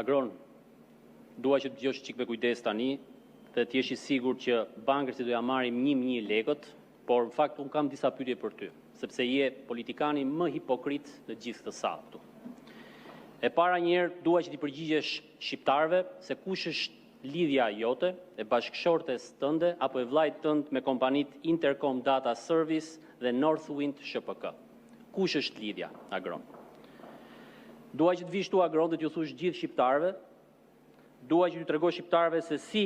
Agron, dua që të dëgjosh çik me kujdes tani dhe të jesh i sigurt që bankësit do ja marrin 1.000 lekët, por në fakt unë kam disa pyetje për ty, sepse je politikani më hipokrit në gjithë këtë sallë këtu. E para njerë, dua që t'i përgjigjesh shqiptarëve se kush është lidhja jote, e bashkëshortes tënde apo e vllajt tënd me kompanit Intercom Data Service dhe Northwind SHPK. Kush është lidhja, Agron? Dua që të vish tu, Agron, dhe t'ju thush gjithë shqiptarëve, dua që t'ju tregosh shqiptarëve se si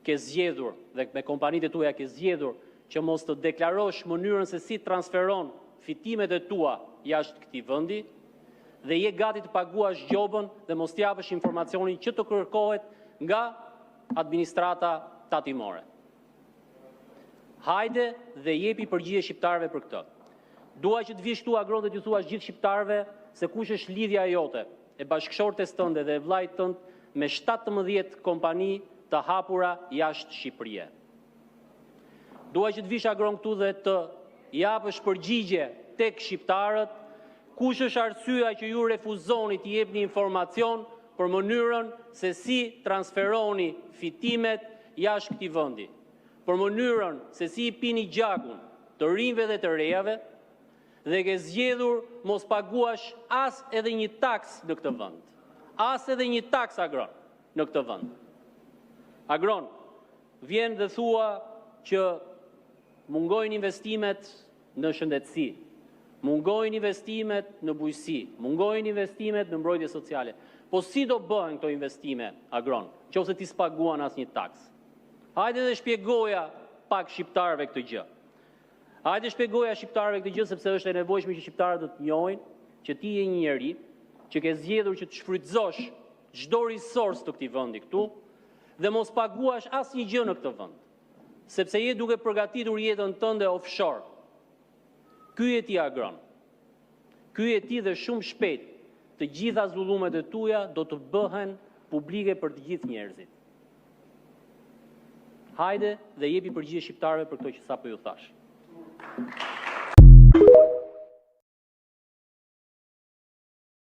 ke zgjedhur dhe me kompanitë tuaja ke zgjedhur që mos të deklarosh mënyrën se si transferon fitimet e tua jashtë këtij vendi dhe je gati të paguash gjobën dhe mos t'japësh informacionin që të kërkohet nga administrata tatimore. Hajde dhe jepi përgjigje shqiptarëve për këtë. Dua që të vish tu, Agron, dhe t'ju thuash gjithë shqiptarëve se kush është lidhja jote, e bashkëshortes tënde dhe e vllajt tënd me 17 kompani të hapura jashtë Shqipërisë. Dua që të vish, Agron, këtu dhe të japësh përgjigje tek shqiptarët kush është arsyeja që ju refuzoni të jepni informacion për mënyrën se si transferoni fitimet jashtë këtij vendi, për mënyrën se si i pini gjakun të rinjve dhe të rejave, dhe ke zgjedhur mos paguash as edhe një taks në këtë vend. As edhe një taks, Agron, në këtë vend. Agron, vjen dhe thua që mungojnë investimet në shëndetësi, mungojnë investimet në bujqësi, mungojnë investimet në mbrojtje sociale. Po si do bëhen këto investime, Agron, nëse ti s'paguan as një taks? Hajde dhe shpjegoja pak shqiptarëve këtë gjë. Hajde shpjegoja shqiptarëve këtë gjë sepse është e nevojshme që shqiptarët të të njohin që ti je një njeri që ke zgjedhur që të shfrytëzosh çdo resurs të këtij vendi këtu dhe mos paguash asnjë gjë në këtë vend, sepse je duke përgatitur jetën tënde offshore. Ky je ti, Agron. Ky je ti dhe shumë shpejt të gjitha zullumet e tuaja do të bëhen publike për të gjithë njerëzit. Hajde dhe jepi përgjigje shqiptarëve për këto që sapo ju thash.